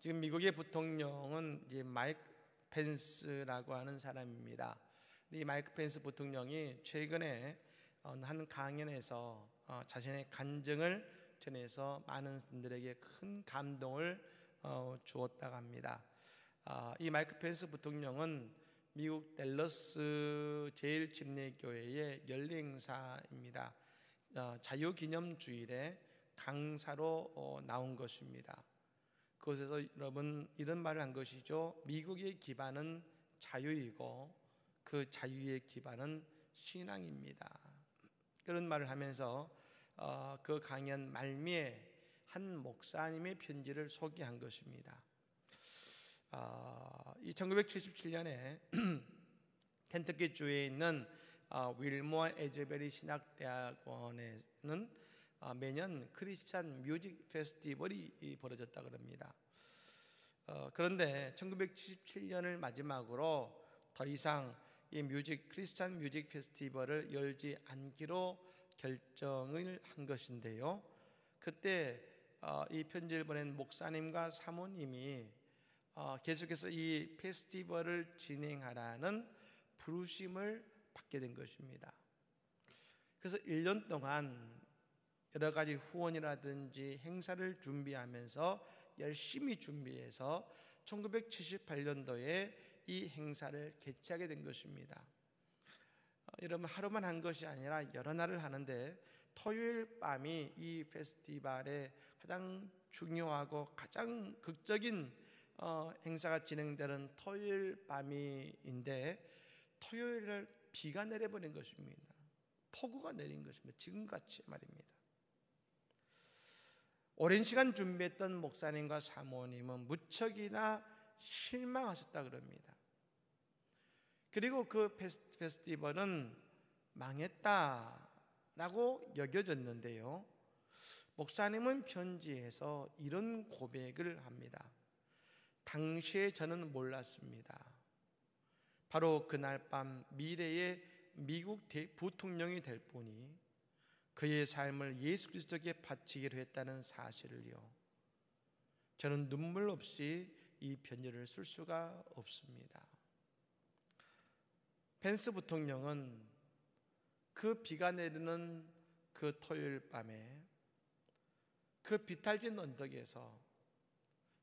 지금 미국의 부통령은 이제 마이크 펜스라고 하는 사람입니다. 이 마이크 펜스 부통령이 최근에 한 강연에서 자신의 간증을 전해서 많은 분들에게 큰 감동을 주었다고 합니다. 이 마이크 펜스 부통령은 미국 댈러스 제일침례교회의 연례행사입니다. 자유기념주일에 강사로 나온 것입니다. 그곳에서 여러분 이런 말을 한 것이죠. 미국의 기반은 자유이고 그 자유의 기반은 신앙입니다. 그런 말을 하면서 그 강연 말미에 한 목사님의 편지를 소개한 것입니다. 이 1977년에 켄터키 주에 있는 윌모어 에즈베리 신학대학원에는 매년 크리스찬 뮤직 페스티벌이 벌어졌다 그럽니다. 그런데 1977년을 마지막으로 더 이상 이 크리스찬 뮤직 페스티벌을 열지 않기로 결정을 한 것인데요. 그때 이 편지를 보낸 목사님과 사모님이 계속해서 이 페스티벌을 진행하라는 부르심을 받게 된 것입니다. 그래서 1년 동안 여러 가지 후원이라든지 행사를 준비하면서 열심히 준비해서 1978년도에 이 행사를 개최하게 된 것입니다. 여러분 하루만 한 것이 아니라 여러 날을 하는데 토요일 밤이 이 페스티벌의 가장 중요하고 가장 극적인 행사가 진행되는 토요일 밤인데 토요일날 비가 내려버린 것입니다. 폭우가 내린 것입니다. 지금같이 말입니다. 오랜 시간 준비했던 목사님과 사모님은 무척이나 실망하셨다 그럽니다. 그리고 그 페스티벌은 망했다라고 여겨졌는데요. 목사님은 편지에서 이런 고백을 합니다. 당시에 저는 몰랐습니다. 바로 그날 밤 미래의 미국 부통령이 될 분이 그의 삶을 예수 그리스도께 바치기로 했다는 사실을요. 저는 눈물 없이 이 편지를 쓸 수가 없습니다. 펜스 부통령은 그 비가 내리는 그 토요일 밤에 그 비탈진 언덕에서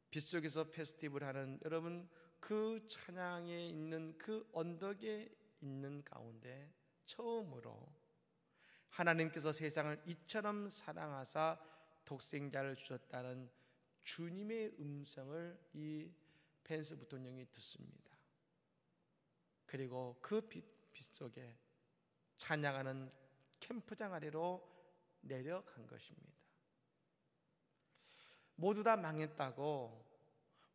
빗속에서 페스티벌 하는 여러분 그 찬양에 있는 그 언덕에 있는 가운데 처음으로 하나님께서 세상을 이처럼 사랑하사 독생자를 주셨다는 주님의 음성을 이 펜스 부통령이 듣습니다. 그리고 그 빛 속에 찬양하는 캠프장 아래로 내려간 것입니다. 모두 다 망했다고,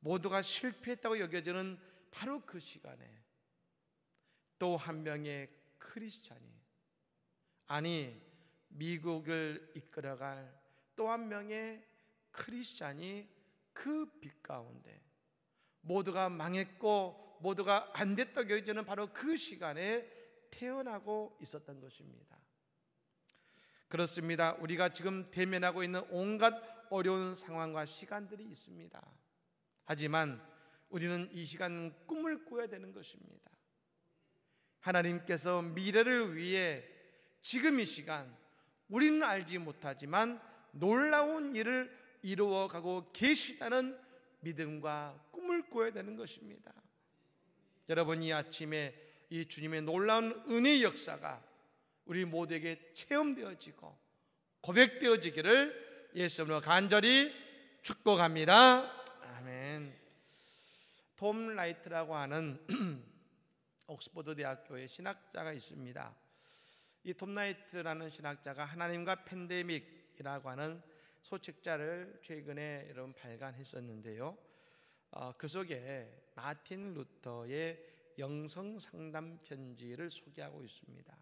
모두가 실패했다고 여겨지는 바로 그 시간에 또 한 명의 크리스찬이, 아니 미국을 이끌어갈 또 한 명의 크리스찬이 그 빛 가운데 모두가 망했고 모두가 안 됐다고 여겨지는 바로 그 시간에 태어나고 있었던 것입니다. 그렇습니다. 우리가 지금 대면하고 있는 온갖 어려운 상황과 시간들이 있습니다. 하지만 우리는 이 시간 꿈을 꿔야 되는 것입니다. 하나님께서 미래를 위해 지금 이 시간 우리는 알지 못하지만 놀라운 일을 이루어가고 계시다는 믿음과 꿈을 꿔야 되는 것입니다. 여러분 이 아침에 이 주님의 놀라운 은혜의 역사가 우리 모두에게 체험되어지고 고백되어지기를 예수님으로 간절히 축복합니다. 아멘. 톰 라이트라고 하는 옥스퍼드 대학교의 신학자가 있습니다. 이 톰 라이트라는 신학자가 하나님과 팬데믹이라고 하는 소책자를 최근에 여러분 발간했었는데요. 그 속에 마틴 루터의 영성 상담 편지를 소개하고 있습니다.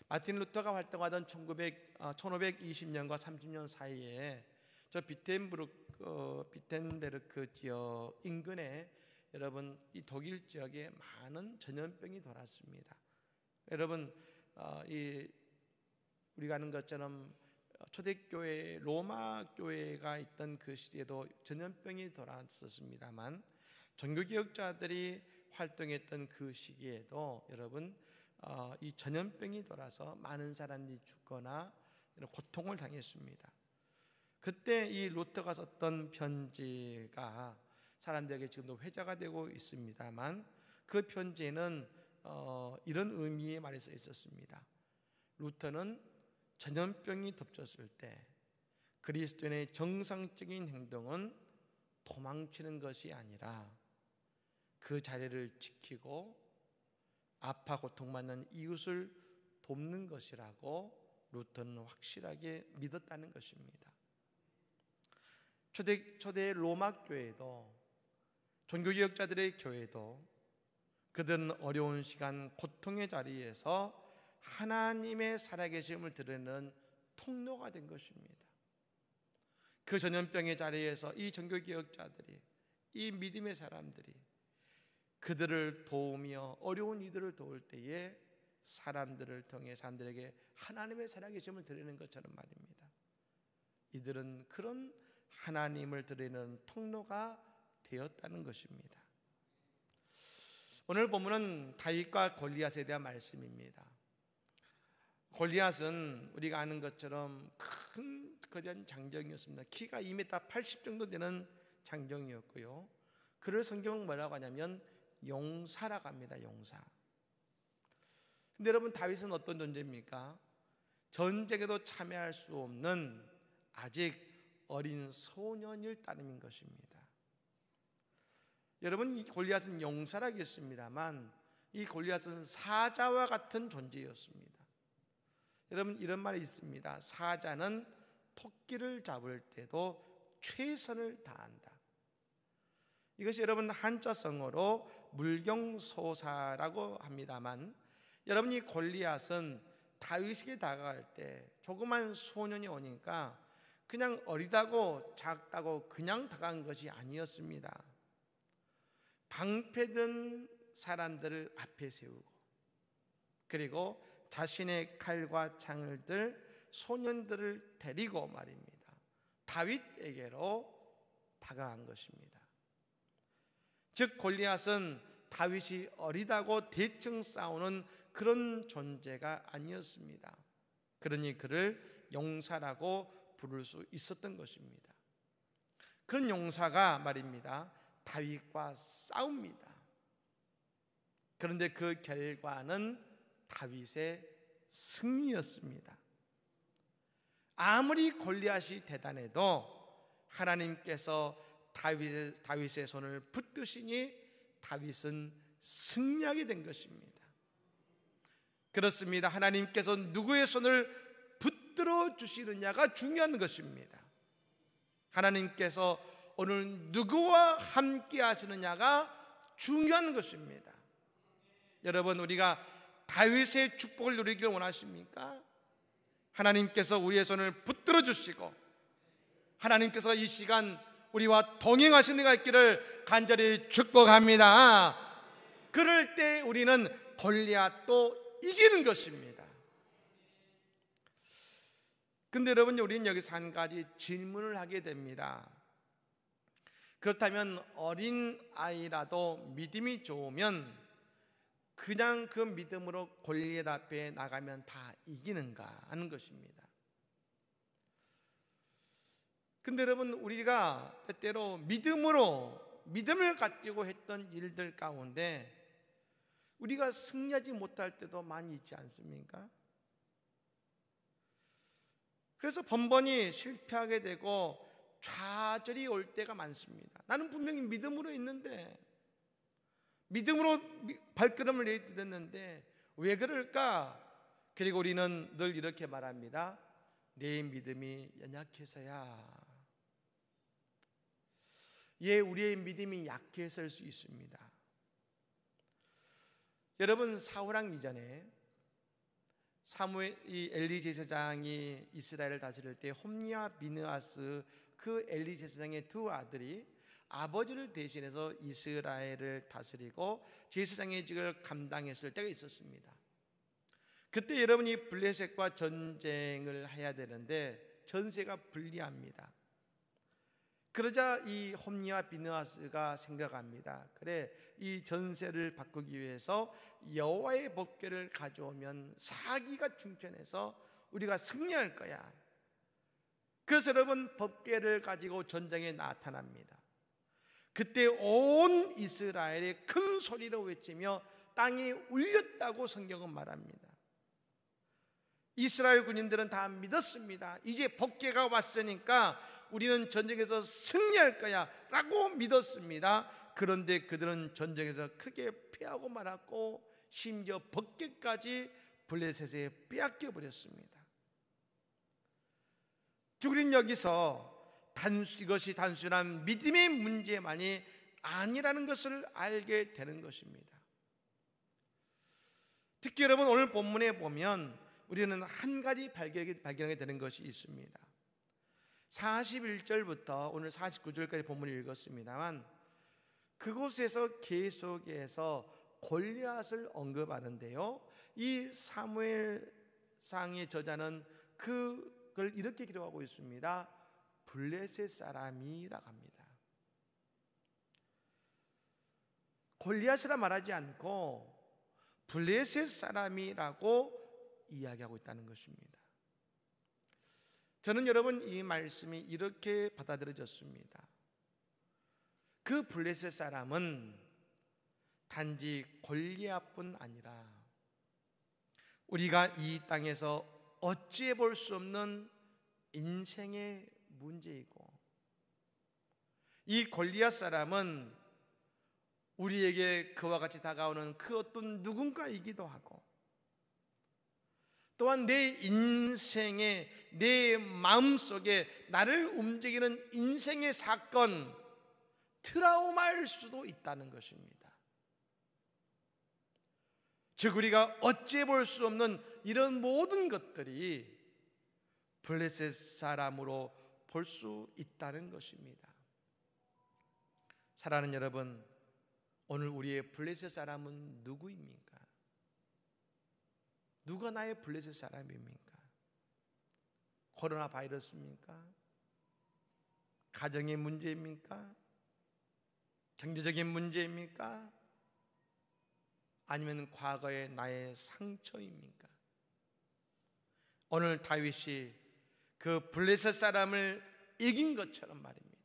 마틴 루터가 활동하던 1520년과 30년 사이에 저 비텐베르크 지역 인근에 여러분 이 독일 지역에 많은 전염병이 돌았습니다. 여러분 우리가 아는 것처럼 초대교회 로마 교회가 있던 그 시대에도 전염병이 돌았었습니다만, 종교개혁자들이 활동했던 그 시기에도 여러분 이 전염병이 돌아서 많은 사람들이 죽거나 이런 고통을 당했습니다. 그때 이 루터가 썼던 편지가 사람들에게 지금도 회자가 되고 있습니다만, 그 편지에는 이런 의미의 말이 써 있었습니다. 루터는 전염병이 덮쳤을 때 그리스도인의 정상적인 행동은 도망치는 것이 아니라 그 자리를 지키고 아파 고통받는 이웃을 돕는 것이라고 루터는 확실하게 믿었다는 것입니다. 초대 로마 교회도, 종교개혁자들의 교회도 그들은 어려운 시간, 고통의 자리에서 하나님의 살아계심을 드러내는 통로가 된 것입니다. 그 전염병의 자리에서 이 종교개혁자들이, 이 믿음의 사람들이 그들을 도우며 어려운 이들을 도울 때에 사람들을 통해 사람들에게 하나님의 살아계심을 드리는 것처럼 말입니다. 이들은 그런 하나님을 드리는 통로가 되었다는 것입니다. 오늘 본문은 다윗과 골리앗에 대한 말씀입니다. 골리앗은 우리가 아는 것처럼 큰 거대한 장정이었습니다. 키가 2m 80 정도 되는 장정이었고요. 그를 성경은 뭐라고 하냐면 용사라고 합니다. 용사. 근데 여러분, 다윗은 어떤 존재입니까? 전쟁에도 참여할 수 없는 아직 어린 소년일 따름인 것입니다. 여러분, 이 골리앗은 용사라겠습니다만 이 골리앗은 사자와 같은 존재였습니다. 여러분, 이런 말이 있습니다. 사자는 토끼를 잡을 때도 최선을 다한다. 이것이 여러분 한자성어로 물경소사라고 합니다만, 여러분 이 골리앗은 다윗에게 다가갈 때 조그만 소년이 오니까 그냥 어리다고 작다고 그냥 다가간 것이 아니었습니다. 방패든 사람들을 앞에 세우고, 그리고 자신의 칼과 창을 들 소년들을 데리고 말입니다, 다윗에게로 다가간 것입니다. 즉 골리앗은 다윗이 어리다고 대충 싸우는 그런 존재가 아니었습니다. 그러니 그를 용사라고 부를 수 있었던 것입니다. 그런 용사가 말입니다, 다윗과 싸웁니다. 그런데 그 결과는 다윗의 승리였습니다. 아무리 골리앗이 대단해도 하나님께서 다윗의 손을 붙드시니 다윗은 승리하게 된 것입니다. 그렇습니다. 하나님께서 누구의 손을 붙들어 주시느냐가 중요한 것입니다. 하나님께서 오늘 누구와 함께 하시느냐가 중요한 것입니다. 여러분, 우리가 다윗의 축복을 누리길 원하십니까? 하나님께서 우리의 손을 붙들어 주시고 하나님께서 이 시간 우리와 동행하시는 이가 있기를 간절히 축복합니다. 그럴 때 우리는 골리앗도 이기는 것입니다. 근데 여러분, 우리는 여기서 한 가지 질문을 하게 됩니다. 그렇다면 어린 아이라도 믿음이 좋으면 그냥 그 믿음으로 골리앗 앞에 나가면 다 이기는가 하는 것입니다. 근데 여러분, 우리가 때때로 믿음을 가지고 했던 일들 가운데 우리가 승리하지 못할 때도 많이 있지 않습니까? 그래서 번번이 실패하게 되고 좌절이 올 때가 많습니다. 나는 분명히 믿음으로 있는데, 믿음으로 발걸음을 내딛었는데 왜 그럴까? 그리고 우리는 늘 이렇게 말합니다. 내 믿음이 연약해서야. 예, 우리의 믿음이 약해서일 수 있습니다. 여러분, 사울왕 이전에 이 엘리 제사장이 이스라엘을 다스릴 때 홈리와 비느하스, 그 엘리 제사장의 두 아들이 아버지를 대신해서 이스라엘을 다스리고 제사장의 직을 감당했을 때가 있었습니다. 그때 여러분이 블레셋과 전쟁을 해야 되는데 전세가 불리합니다. 그러자 이 홈리와 비느하스가 생각합니다. 그래, 이 전세를 바꾸기 위해서 여호와의 법궤를 가져오면 사기가 충천해서 우리가 승리할 거야. 그래서 여러분, 법궤를 가지고 전장에 나타납니다. 그때 온 이스라엘이 큰 소리로 외치며 땅이 울렸다고 성경은 말합니다. 이스라엘 군인들은 다 믿었습니다. 이제 법궤가 왔으니까 우리는 전쟁에서 승리할 거야 라고 믿었습니다. 그런데 그들은 전쟁에서 크게 패하고 말았고 심지어 법궤까지 블레셋에 빼앗겨 버렸습니다. 우리는 여기서 이것이 단순한 믿음의 문제만이 아니라는 것을 알게 되는 것입니다. 특히 여러분, 오늘 본문에 보면 우리는 한 가지 발견하게 되는 것이 있습니다. 41절부터 오늘 49절까지 본문을 읽었습니다만, 그곳에서 계속해서 골리앗을 언급하는데요, 이 사무엘상의 저자는 그걸 이렇게 기록하고 있습니다. 블레셋 사람이라고 합니다. 골리앗이라 말하지 않고 블레셋 사람이라고 이야기하고 있다는 것입니다. 저는 여러분, 이 말씀이 이렇게 받아들여졌습니다. 그 블레셋 사람은 단지 골리앗뿐 아니라 우리가 이 땅에서 어찌해 볼 수 없는 인생의 문제이고, 이 골리앗 사람은 우리에게 그와 같이 다가오는 그 어떤 누군가이기도 하고, 또한 내 인생에, 내 마음속에 나를 움직이는 인생의 사건, 트라우마일 수도 있다는 것입니다. 즉, 우리가 어찌해 볼 수 없는 이런 모든 것들이 블레셋 사람으로 볼 수 있다는 것입니다. 사랑하는 여러분, 오늘 우리의 블레셋 사람은 누구입니까? 누가 나의 블레셋 사람입니까? 코로나 바이러스입니까? 가정의 문제입니까? 경제적인 문제입니까? 아니면 과거의 나의 상처입니까? 오늘 다윗이 그 블레셋 사람을 이긴 것처럼 말입니다.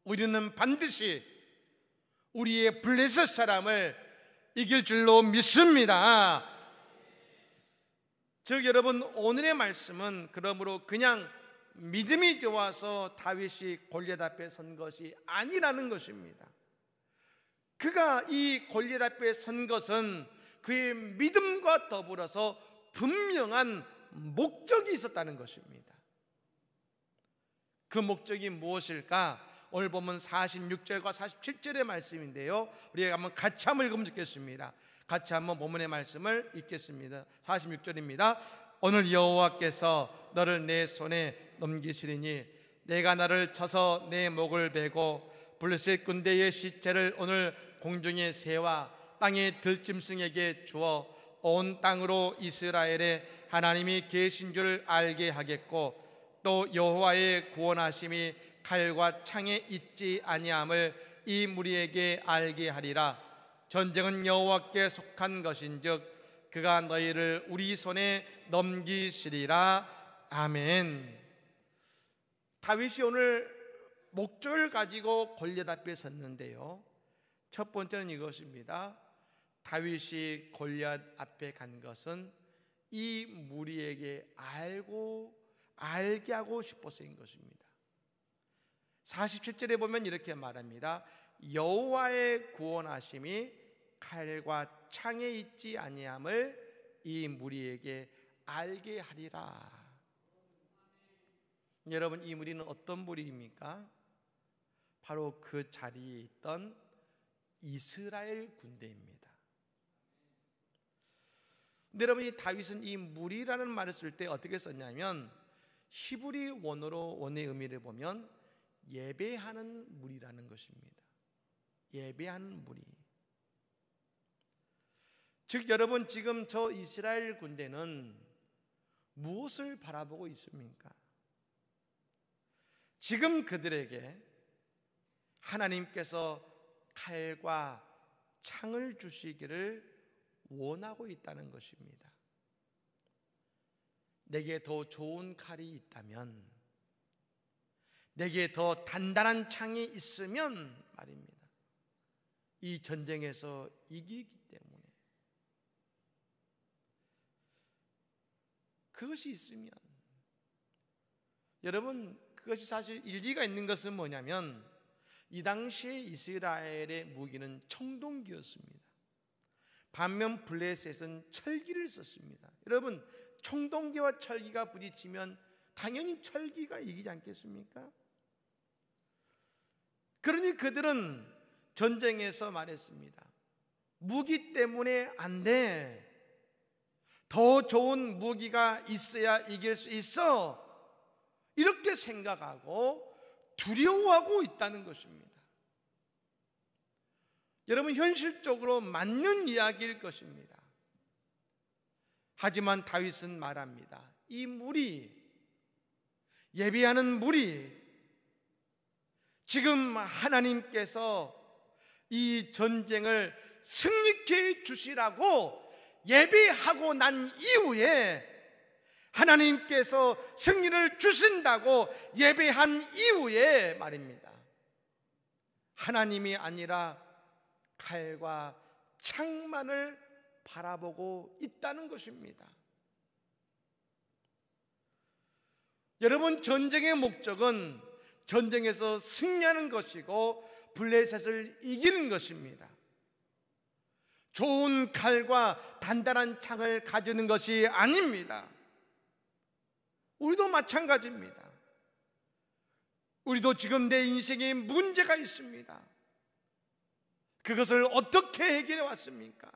우리는 반드시 우리의 블레셋 사람을 이길 줄로 믿습니다. 즉 여러분, 오늘의 말씀은 그러므로 그냥 믿음이 좋아서 다윗이 골리앗 앞에 선 것이 아니라는 것입니다. 그가 이 골리앗 앞에 선 것은 그의 믿음과 더불어서 분명한 목적이 있었다는 것입니다. 그 목적이 무엇일까? 오늘 보면 46절과 47절의 말씀인데요, 우리가 한번 같이 한번 읽으면 좋겠습니다. 같이 한번 본문의 말씀을 읽겠습니다. 46절입니다. 오늘 여호와께서 너를 내 손에 넘기시리니 내가 나를 쳐서 내 목을 베고 블레셋 군대의 시체를 오늘 공중의 새와 땅의 들짐승에게 주어 온 땅으로 이스라엘의 하나님이 계신 줄 알게 하겠고, 또 여호와의 구원하심이 칼과 창에 있지 아니함을 이 무리에게 알게 하리라. 전쟁은 여호와께 속한 것인즉 그가 너희를 우리 손에 넘기시리라. 아멘. 다윗이 오늘 목적을 가지고 골리앗 앞에 섰는데요, 첫 번째는 이것입니다. 다윗이 골리앗 앞에 간 것은 이 무리에게 알게 하고 싶어서인 것입니다. 47절에 보면 이렇게 말합니다. 여호와의 구원하심이 칼과 창에 있지 아니함을 이 무리에게 알게 하리라. 여러분, 이 무리는 어떤 무리입니까? 바로 그 자리에 있던 이스라엘 군대입니다. 근데 여러분, 이 다윗은 이 무리라는 말을 쓸 때 어떻게 썼냐면, 히브리 원어의 의미를 보면 예배하는 무리라는 것입니다. 예배하는 무리. 즉 여러분, 지금 저 이스라엘 군대는 무엇을 바라보고 있습니까? 지금 그들에게 하나님께서 칼과 창을 주시기를 원하고 있다는 것입니다. 내게 더 좋은 칼이 있다면, 내게 더 단단한 창이 있으면 말입니다, 이 전쟁에서 이기기 때문에, 그것이 있으면, 여러분, 그것이 사실 일리가 있는 것은 뭐냐면, 이 당시에 이스라엘의 무기는 청동기였습니다. 반면 블레셋은 철기를 썼습니다. 여러분, 청동기와 철기가 부딪히면 당연히 철기가 이기지 않겠습니까? 그러니 그들은 전쟁에서 말했습니다. 무기 때문에 안 돼. 더 좋은 무기가 있어야 이길 수 있어. 이렇게 생각하고 두려워하고 있다는 것입니다. 여러분, 현실적으로 맞는 이야기일 것입니다. 하지만 다윗은 말합니다. 이 무리, 예비하는 무리, 지금 하나님께서 이 전쟁을 승리케 해 주시라고 예배하고 난 이후에, 하나님께서 승리를 주신다고 예배한 이후에 말입니다, 하나님이 아니라 칼과 창만을 바라보고 있다는 것입니다. 여러분, 전쟁의 목적은 전쟁에서 승리하는 것이고 블레셋을 이기는 것입니다. 좋은 칼과 단단한 창을 가지는 것이 아닙니다. 우리도 마찬가지입니다. 우리도 지금 내 인생에 문제가 있습니다. 그것을 어떻게 해결해 왔습니까?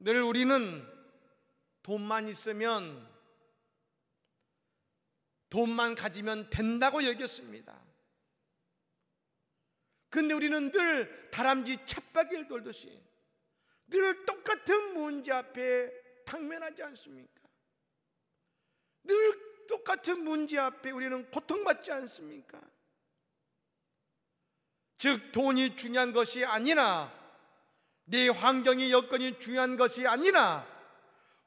늘 우리는 돈만 있으면, 돈만 가지면 된다고 여겼습니다. 근데 우리는 늘 다람쥐 쳇바퀴를 돌듯이 늘 똑같은 문제 앞에 당면하지 않습니까? 늘 똑같은 문제 앞에 우리는 고통받지 않습니까? 즉, 돈이 중요한 것이 아니라, 내 환경이, 여건이 중요한 것이 아니라,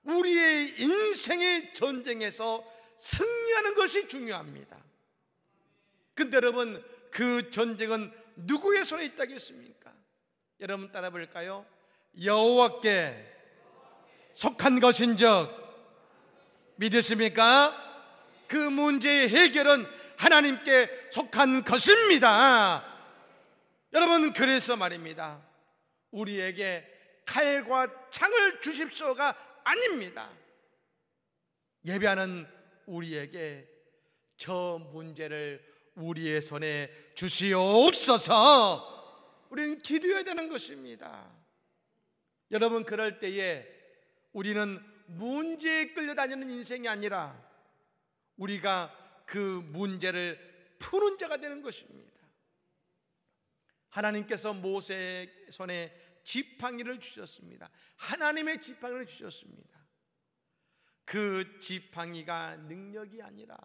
우리의 인생의 전쟁에서 승리하는 것이 중요합니다. 근데 여러분, 그 전쟁은 누구의 손에 있다겠습니까? 여러분 따라 볼까요? 여호와께 속한 것인즉 믿으십니까? 그 문제의 해결은 하나님께 속한 것입니다. 여러분, 그래서 말입니다, 우리에게 칼과 창을 주십시오가 아닙니다. 예배하는 우리에게 저 문제를 우리의 손에 주시옵소서, 우리는 기도해야 되는 것입니다. 여러분, 그럴 때에 우리는 문제에 끌려다니는 인생이 아니라 우리가 그 문제를 푸는 자가 되는 것입니다. 하나님께서 모세의 손에 지팡이를 주셨습니다. 하나님의 지팡이를 주셨습니다. 그 지팡이가 능력이 아니라,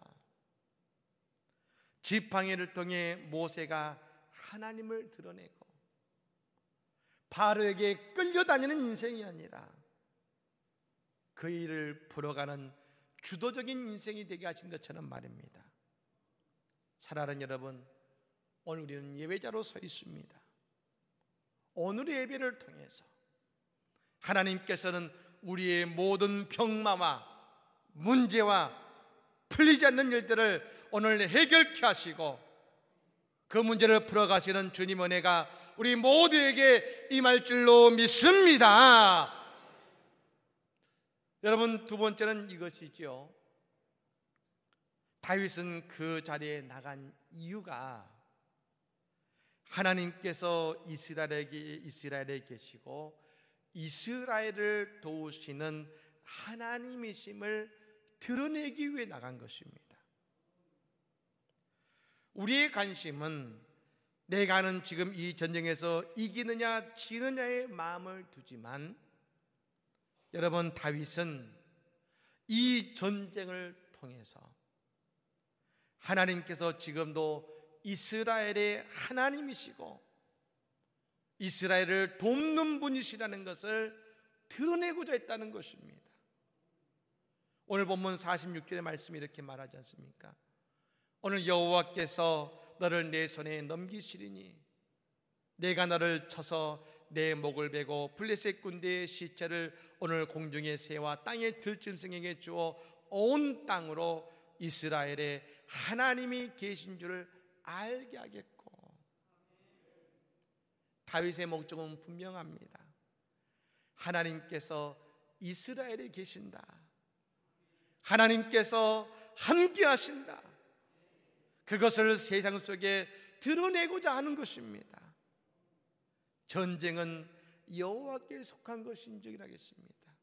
지팡이를 통해 모세가 하나님을 드러내고 바로에게 끌려다니는 인생이 아니라 그 일을 풀어가는 주도적인 인생이 되게 하신 것처럼 말입니다. 사랑하는 여러분, 오늘 우리는 예배자로 서 있습니다. 오늘의 예배를 통해서 하나님께서는 우리의 모든 병마와 문제와 풀리지 않는 일들을 오늘 해결케 하시고 그 문제를 풀어가시는 주님 은혜가 우리 모두에게 임할 줄로 믿습니다. 여러분, 두 번째는 이것이죠. 다윗은 그 자리에 나간 이유가 하나님께서 이스라엘에 계시고 이스라엘을 도우시는 하나님이심을 드러내기 위해 나간 것입니다. 우리의 관심은 내가는 지금 이 전쟁에서 이기느냐 지느냐의 마음을 두지만, 여러분, 다윗은 이 전쟁을 통해서 하나님께서 지금도 이스라엘의 하나님이시고 이스라엘을 돕는 분이시라는 것을 드러내고자 했다는 것입니다. 오늘 본문 46절의 말씀이 이렇게 말하지 않습니까? 오늘 여호와께서 너를 내 손에 넘기시리니 내가 너를 쳐서 내 목을 베고 블레셋 군대의 시체를 오늘 공중의 새와 땅의 들짐승에게 주어 온 땅으로 이스라엘의 하나님이 계신 줄을 알게 하겠고, 다윗의 목적은 분명합니다. 하나님께서 이스라엘에 계신다. 하나님께서 함께 하신다. 그것을 세상 속에 드러내고자 하는 것입니다. 전쟁은 여호와께 속한 것인지 하겠습니다.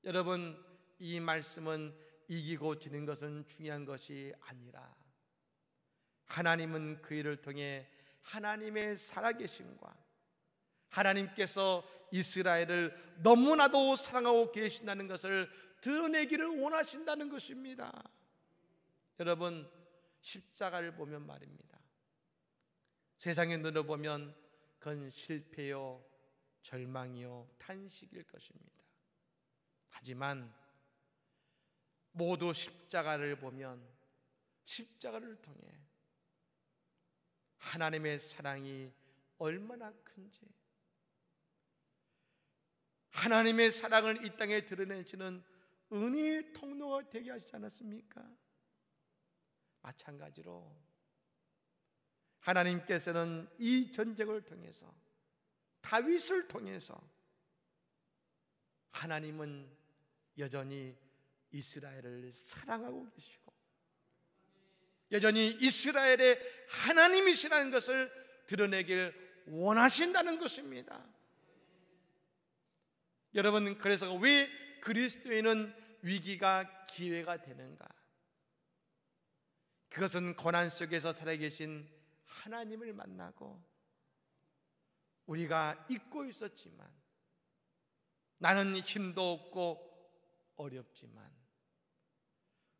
여러분, 이 말씀은 이기고 지는 것은 중요한 것이 아니라 하나님은 그 일을 통해 하나님의 살아계심과 하나님께서 이스라엘을 너무나도 사랑하고 계신다는 것을 드러내기를 원하신다는 것입니다. 여러분, 십자가를 보면 말입니다, 세상의 눈으로 보면 그건 실패요, 절망이요, 탄식일 것입니다. 하지만 모두 십자가를 보면 십자가를 통해 하나님의 사랑이 얼마나 큰지, 하나님의 사랑을 이 땅에 드러내시는 은혜의 통로가 되게 하시지 않았습니까? 마찬가지로 하나님께서는 이 전쟁을 통해서, 다윗을 통해서 하나님은 여전히 이스라엘을 사랑하고 계시고 여전히 이스라엘의 하나님이시라는 것을 드러내길 원하신다는 것입니다. 여러분, 그래서 왜 그리스도인은 위기가 기회가 되는가? 그것은 고난 속에서 살아계신 하나님을 만나고 우리가 잊고 있었지만, 나는 힘도 없고 어렵지만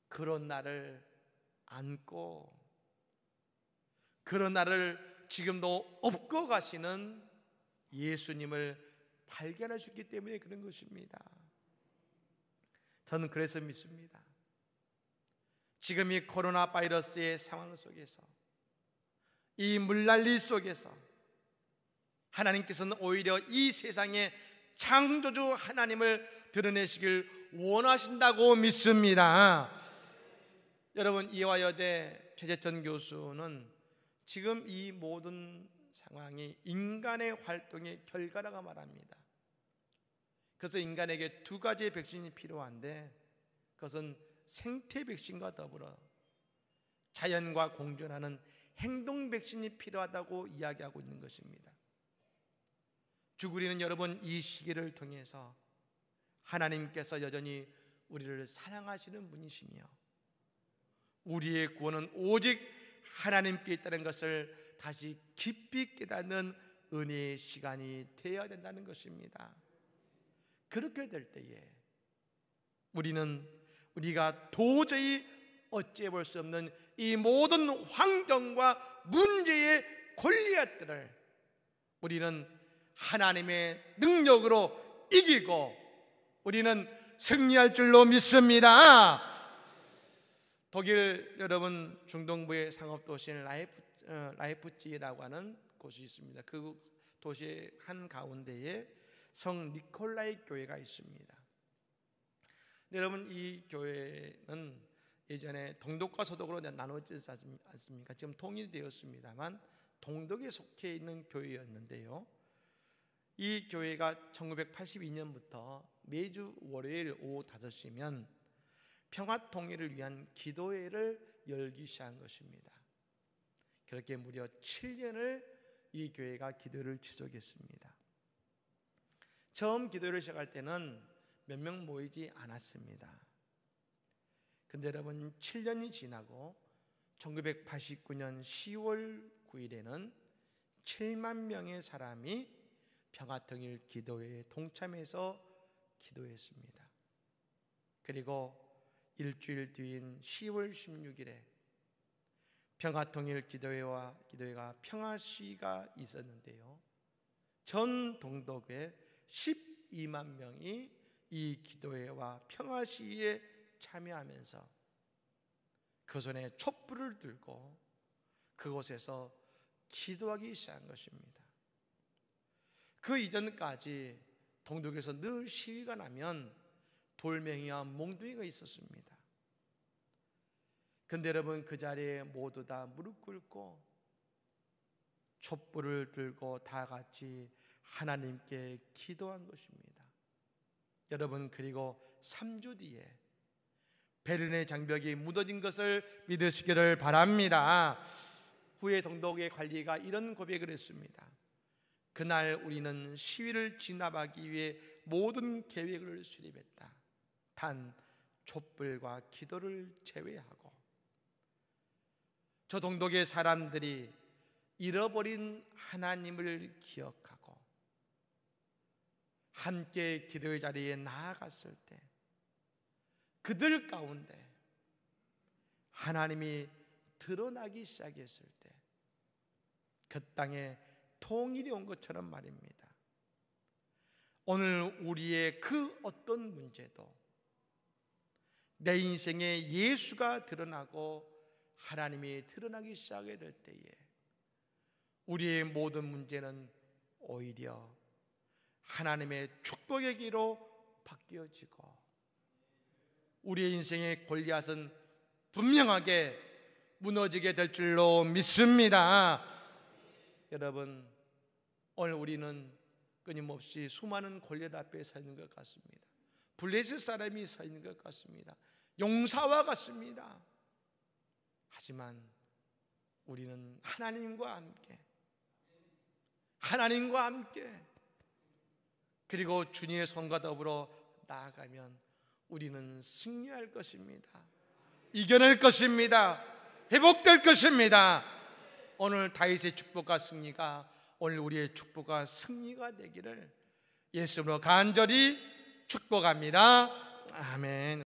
그런 나를 안고 그런 나를 지금도 업고 가시는 예수님을 발견하셨기 때문에 그런 것입니다. 저는 그래서 믿습니다. 지금 이 코로나 바이러스의 상황 속에서, 이 물난리 속에서 하나님께서는 오히려 이 세상의 창조주 하나님을 드러내시길 원하신다고 믿습니다. 여러분, 이와 여대 최재천 교수는 지금 이 모든 상황이 인간의 활동의 결과라고 말합니다. 그래서 인간에게 두 가지의 백신이 필요한데 그것은 생태 백신과 더불어 자연과 공존하는 행동 백신이 필요하다고 이야기하고 있는 것입니다. 주구리는 여러분, 이 시기를 통해서 하나님께서 여전히 우리를 사랑하시는 분이시며 우리의 구원은 오직 하나님께 있다는 것을 다시 깊이 깨닫는 은혜의 시간이 되어야 된다는 것입니다. 그렇게 될 때에 우리가 도저히 어찌해 볼 수 없는 이 모든 환경과 문제의 골리앗들을 우리는 하나님의 능력으로 이기고 우리는 승리할 줄로 믿습니다. 독일 여러분 중동부의 상업도시인 라이프치히라고 하는 곳이 있습니다. 그 도시의 한 가운데에 성 니콜라이 교회가 있습니다. 여러분, 이 교회는 예전에 동독과 서독으로 나눠지지 않습니까? 지금 통일되었습니다만 동독에 속해 있는 교회였는데요, 이 교회가 1982년부터 매주 월요일 오후 5시면 평화 통일을 위한 기도회를 열기 시작한 것입니다. 그렇게 무려 7년을 이 교회가 기도를 지속했습니다. 처음 기도를 시작할 때는 몇 명 모이지 않았습니다. 근데 여러분, 7년이 지나고 1989년 10월 9일에는 7만 명의 사람이 평화통일 기도회에 동참해서 기도했습니다. 그리고 일주일 뒤인 10월 16일에 평화통일기도회가 평화시위가 있었는데요, 전 동독에 12만 명이 이 기도회와 평화시위에 참여하면서 그 손에 촛불을 들고 그곳에서 기도하기 시작한 것입니다. 그 이전까지 동독에서 늘 시위가 나면 돌멩이와 몽둥이가 있었습니다. 근데 여러분, 그 자리에 모두 다 무릎 꿇고 촛불을 들고 다 같이 하나님께 기도한 것입니다. 여러분, 그리고 3주 뒤에 베를린의 장벽이 무너진 것을 믿으시기를 바랍니다. 후에 동독의 관리가 이런 고백을 했습니다. 그날 우리는 시위를 진압하기 위해 모든 계획을 수립했다. 단 촛불과 기도를 제외하고. 저 동독의 사람들이 잃어버린 하나님을 기억하고 함께 기도의 자리에 나아갔을 때 그들 가운데 하나님이 드러나기 시작했을 때 그 땅에 통일이 온 것처럼 말입니다. 오늘 우리의 그 어떤 문제도 내 인생에 예수가 드러나고 하나님이 드러나기 시작하게 될 때에 우리의 모든 문제는 오히려 하나님의 축복의 기로 바뀌어지고 우리의 인생의 골리앗은 분명하게 무너지게 될 줄로 믿습니다. 여러분, 오늘 우리는 끊임없이 수많은 골리앗 앞에 서 있는 것 같습니다. 블레셋 사람이 서 있는 것 같습니다. 용사와 같습니다. 하지만 우리는 하나님과 함께 그리고 주님의 손과 더불어 나아가면 우리는 승리할 것입니다. 이겨낼 것입니다. 회복될 것입니다. 오늘 다윗의 축복과 승리가 오늘 우리의 축복과 승리가 되기를 예수님으로 간절히 축복합니다. 아멘.